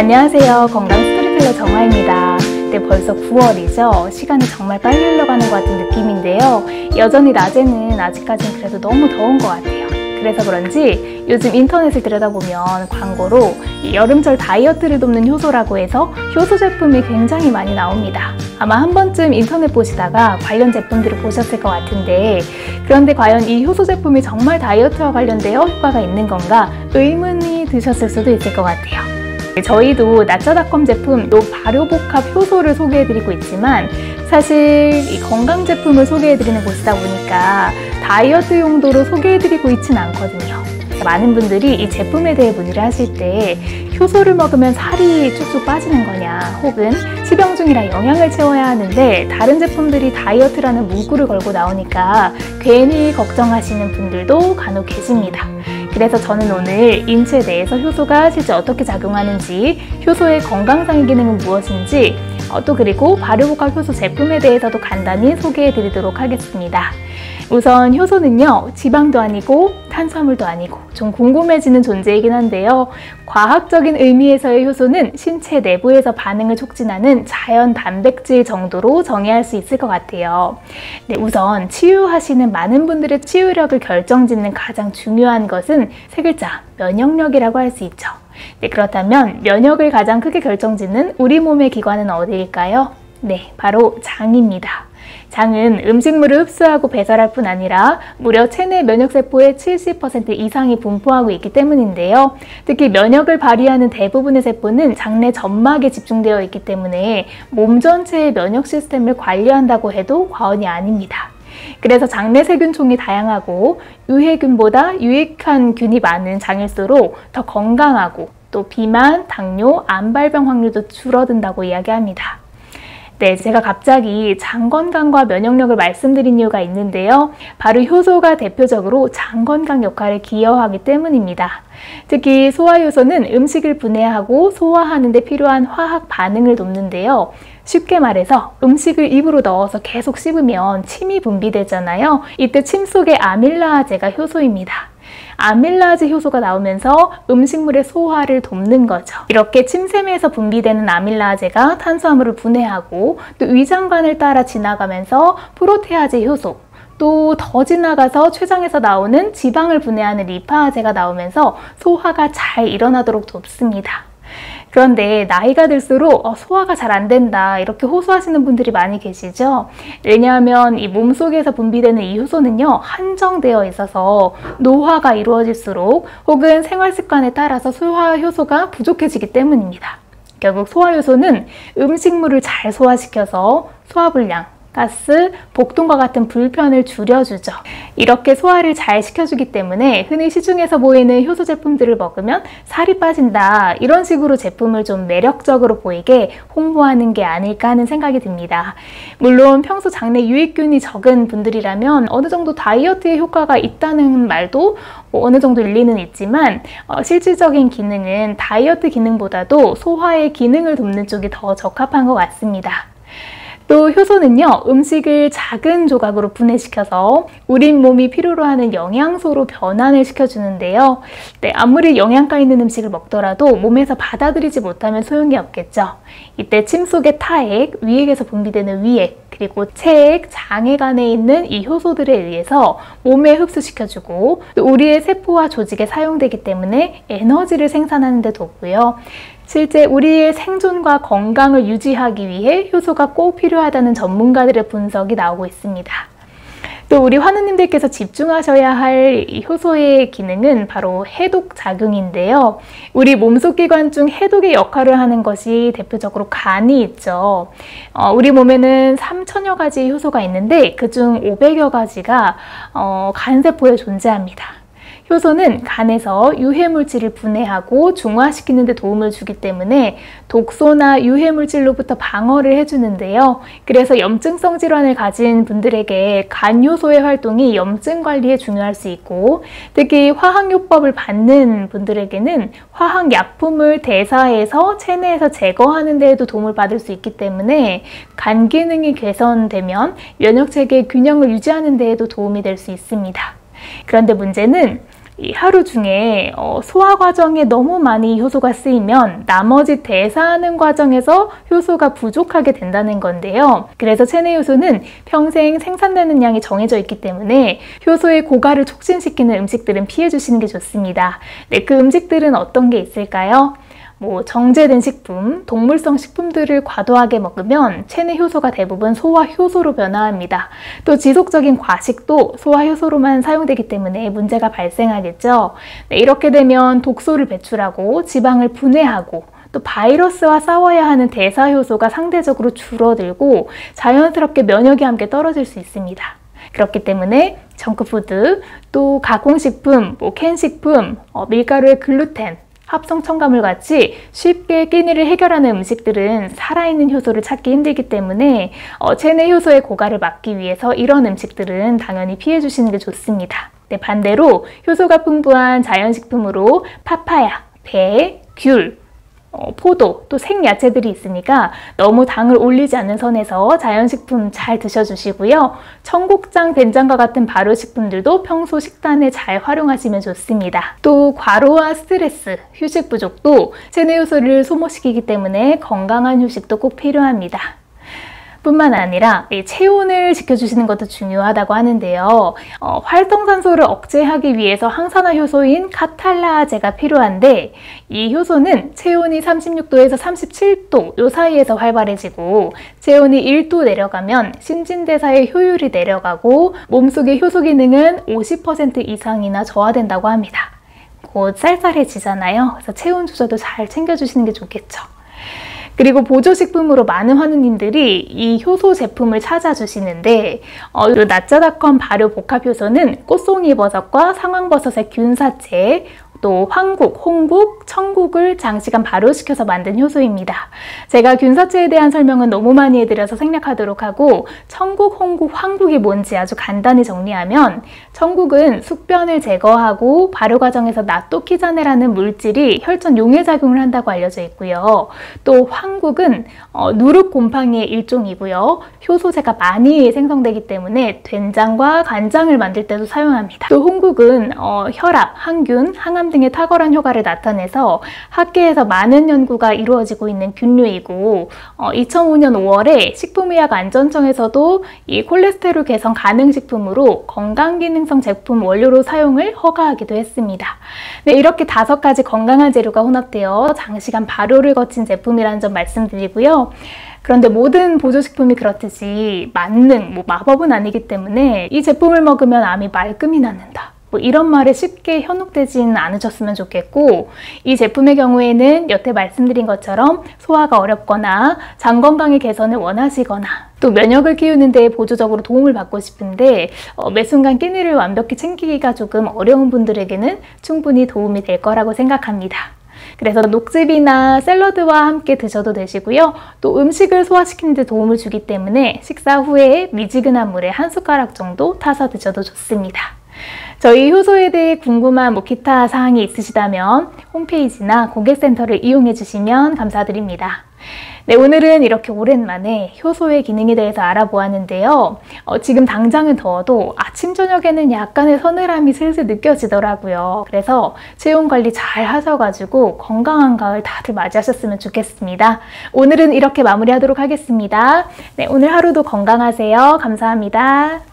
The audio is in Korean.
안녕하세요. 건강 스토리텔러 정화입니다. 네, 벌써 9월이죠. 시간이 정말 빨리 흘러가는 것 같은 느낌인데요. 여전히 낮에는 아직까지는 그래도 너무 더운 것 같아요. 그래서 그런지 요즘 인터넷을 들여다보면 광고로 여름철 다이어트를 돕는 효소라고 해서 효소 제품이 굉장히 많이 나옵니다. 아마 한 번쯤 인터넷 보시다가 관련 제품들을 보셨을 것 같은데, 그런데 과연 이 효소 제품이 정말 다이어트와 관련되어 효과가 있는 건가 의문이 드셨을 수도 있을 것 같아요. 저희도 나짜닷컴 제품 발효복합 효소를 소개해드리고 있지만, 사실 이 건강 제품을 소개해드리는 곳이다 보니까 다이어트 용도로 소개해드리고 있진 않거든요. 많은 분들이 이 제품에 대해 문의를 하실 때 효소를 먹으면 살이 쭉쭉 빠지는 거냐, 혹은 치병 중이라 영양을 채워야 하는데 다른 제품들이 다이어트라는 문구를 걸고 나오니까 괜히 걱정하시는 분들도 간혹 계십니다. 그래서 저는 오늘 인체에 대해서 효소가 실제 어떻게 작용하는지, 효소의 건강상의 기능은 무엇인지, 또 그리고 발효복합 효소 제품에 대해서도 간단히 소개해 드리도록 하겠습니다. 우선 효소는요, 지방도 아니고 탄수화물도 아니고 좀 궁금해지는 존재이긴 한데요. 과학적인 의미에서의 효소는 신체 내부에서 반응을 촉진하는 자연 단백질 정도로 정의할 수 있을 것 같아요. 네, 우선 치유하시는 많은 분들의 치유력을 결정짓는 가장 중요한 것은 세 글자, 면역력이라고 할 수 있죠. 네, 그렇다면 면역을 가장 크게 결정짓는 우리 몸의 기관은 어디일까요? 네, 바로 장입니다. 장은 음식물을 흡수하고 배설할 뿐 아니라 무려 체내 면역세포의 70% 이상이 분포하고 있기 때문인데요. 특히 면역을 발휘하는 대부분의 세포는 장내 점막에 집중되어 있기 때문에 몸 전체의 면역 시스템을 관리한다고 해도 과언이 아닙니다. 그래서 장내 세균총이 다양하고 유해균보다 유익한 균이 많은 장일수록 더 건강하고 또 비만, 당뇨, 암 발병 확률도 줄어든다고 이야기합니다. 네, 제가 갑자기 장 건강과 면역력을 말씀드린 이유가 있는데요. 바로 효소가 대표적으로 장 건강 역할을 기여하기 때문입니다. 특히 소화효소는 음식을 분해하고 소화하는 데 필요한 화학 반응을 돕는데요. 쉽게 말해서 음식을 입으로 넣어서 계속 씹으면 침이 분비되잖아요. 이때 침 속에 아밀라아제가 효소입니다. 아밀라아제 효소가 나오면서 음식물의 소화를 돕는 거죠. 이렇게 침샘에서 분비되는 아밀라아제가 탄수화물을 분해하고 또 위장관을 따라 지나가면서 프로테아제 효소, 또 더 지나가서 췌장에서 나오는 지방을 분해하는 리파아제가 나오면서 소화가 잘 일어나도록 돕습니다. 그런데 나이가 들수록 소화가 잘 안 된다, 이렇게 호소하시는 분들이 많이 계시죠. 왜냐하면 이 몸속에서 분비되는 이 효소는요, 한정되어 있어서 노화가 이루어질수록 혹은 생활습관에 따라서 소화효소가 부족해지기 때문입니다. 결국 소화효소는 음식물을 잘 소화시켜서 소화불량, 가스, 복통과 같은 불편을 줄여주죠. 이렇게 소화를 잘 시켜주기 때문에 흔히 시중에서 보이는 효소 제품들을 먹으면 살이 빠진다, 이런 식으로 제품을 좀 매력적으로 보이게 홍보하는 게 아닐까 하는 생각이 듭니다. 물론 평소 장내 유익균이 적은 분들이라면 어느 정도 다이어트에 효과가 있다는 말도 어느 정도 일리는 있지만, 실질적인 기능은 다이어트 기능보다도 소화의 기능을 돕는 쪽이 더 적합한 것 같습니다. 또 효소는요, 음식을 작은 조각으로 분해시켜서 우리 몸이 필요로 하는 영양소로 변환을 시켜주는데요. 네, 아무리 영양가 있는 음식을 먹더라도 몸에서 받아들이지 못하면 소용이 없겠죠. 이때 침 속의 타액, 위액에서 분비되는 위액, 그리고 체액, 장애관에 있는 이 효소들에 의해서 몸에 흡수시켜주고 또 우리의 세포와 조직에 사용되기 때문에 에너지를 생산하는 데 돕고요. 실제 우리의 생존과 건강을 유지하기 위해 효소가 꼭 필요하다는 전문가들의 분석이 나오고 있습니다. 또 우리 환우님들께서 집중하셔야 할 이 효소의 기능은 바로 해독 작용인데요. 우리 몸속 기관 중 해독의 역할을 하는 것이 대표적으로 간이 있죠. 우리 몸에는 3,000여 가지 효소가 있는데 그중 500여 가지가 간세포에 존재합니다. 효소는 간에서 유해물질을 분해하고 중화시키는 데 도움을 주기 때문에 독소나 유해물질로부터 방어를 해주는데요. 그래서 염증성 질환을 가진 분들에게 간 효소의 활동이 염증 관리에 중요할 수 있고, 특히 화학요법을 받는 분들에게는 화학약품을 대사해서 체내에서 제거하는 데에도 도움을 받을 수 있기 때문에 간 기능이 개선되면 면역체계의 균형을 유지하는 데에도 도움이 될 수 있습니다. 그런데 문제는 이 하루 중에 소화 과정에 너무 많이 효소가 쓰이면 나머지 대사하는 과정에서 효소가 부족하게 된다는 건데요. 그래서 체내 효소는 평생 생산되는 양이 정해져 있기 때문에 효소의 고갈을 촉진시키는 음식들은 피해 주시는 게 좋습니다. 네, 그 음식들은 어떤 게 있을까요? 정제된 식품, 동물성 식품들을 과도하게 먹으면 체내 효소가 대부분 소화 효소로 변화합니다. 또 지속적인 과식도 소화 효소로만 사용되기 때문에 문제가 발생하겠죠. 네, 이렇게 되면 독소를 배출하고 지방을 분해하고 또 바이러스와 싸워야 하는 대사 효소가 상대적으로 줄어들고 자연스럽게 면역이 함께 떨어질 수 있습니다. 그렇기 때문에 정크푸드, 또 가공식품, 캔식품, 밀가루의 글루텐, 합성 첨가물 같이 쉽게 끼니를 해결하는 음식들은 살아있는 효소를 찾기 힘들기 때문에 체내 효소의 고갈을 막기 위해서 이런 음식들은 당연히 피해 주시는 게 좋습니다. 네, 반대로 효소가 풍부한 자연식품으로 파파야, 배, 귤, 포도, 또 생야채들이 있으니까 너무 당을 올리지 않는 선에서 자연식품 잘 드셔주시고요. 청국장, 된장과 같은 발효식품들도 평소 식단에 잘 활용하시면 좋습니다. 또 과로와 스트레스, 휴식 부족도 체내 효소를 소모시키기 때문에 건강한 휴식도 꼭 필요합니다. 뿐만 아니라 체온을 지켜주시는 것도 중요하다고 하는데요. 활성산소를 억제하기 위해서 항산화 효소인 카탈라제가 필요한데 이 효소는 체온이 36도에서 37도 요 사이에서 활발해지고 체온이 1도 내려가면 신진대사의 효율이 내려가고 몸속의 효소 기능은 50% 이상이나 저하된다고 합니다. 곧 쌀쌀해지잖아요. 그래서 체온 조절도 잘 챙겨주시는 게 좋겠죠. 그리고 보조식품으로 많은 환우님들이 이 효소 제품을 찾아주시는데 나짜닷컴 발효 복합효소는 꽃송이버섯과 상황버섯의 균사체, 또 황국, 홍국, 청국을 장시간 발효시켜서 만든 효소입니다. 제가 균사체에 대한 설명은 너무 많이 해드려서 생략하도록 하고 청국, 홍국, 황국이 뭔지 아주 간단히 정리하면 청국은 숙변을 제거하고 발효 과정에서 나토키자네라는 물질이 혈전 용해 작용을 한다고 알려져 있고요. 또 황국은 누룩곰팡이의 일종이고요. 효소제가 많이 생성되기 때문에 된장과 간장을 만들 때도 사용합니다. 또 홍국은 혈압, 항균, 항암 등의 탁월한 효과를 나타내서 학계에서 많은 연구가 이루어지고 있는 균류이고 2005년 5월에 식품의약안전청에서도 이 콜레스테롤 개선 가능식품으로 건강기능성 제품 원료로 사용을 허가하기도 했습니다. 네, 이렇게 5가지 건강한 재료가 혼합되어 장시간 발효를 거친 제품이라는 점 말씀드리고요. 그런데 모든 보조식품이 그렇듯이 만능, 마법은 아니기 때문에 이 제품을 먹으면 암이 말끔히 낫는다, 이런 말에 쉽게 현혹되지는 않으셨으면 좋겠고, 이 제품의 경우에는 여태 말씀드린 것처럼 소화가 어렵거나 장 건강의 개선을 원하시거나 또 면역을 키우는 데 보조적으로 도움을 받고 싶은데 매 순간 끼니를 완벽히 챙기기가 조금 어려운 분들에게는 충분히 도움이 될 거라고 생각합니다. 그래서 녹즙이나 샐러드와 함께 드셔도 되시고요. 또 음식을 소화시키는 데 도움을 주기 때문에 식사 후에 미지근한 물에 1숟가락 정도 타서 드셔도 좋습니다. 저희 효소에 대해 궁금한 기타 사항이 있으시다면 홈페이지나 고객센터를 이용해 주시면 감사드립니다. 네, 오늘은 이렇게 오랜만에 효소의 기능에 대해서 알아보았는데요. 지금 당장은 더워도 아침, 저녁에는 약간의 서늘함이 슬슬 느껴지더라고요. 그래서 체온 관리 잘 하셔가지고 건강한 가을 다들 맞이하셨으면 좋겠습니다. 오늘은 이렇게 마무리하도록 하겠습니다. 네, 오늘 하루도 건강하세요. 감사합니다.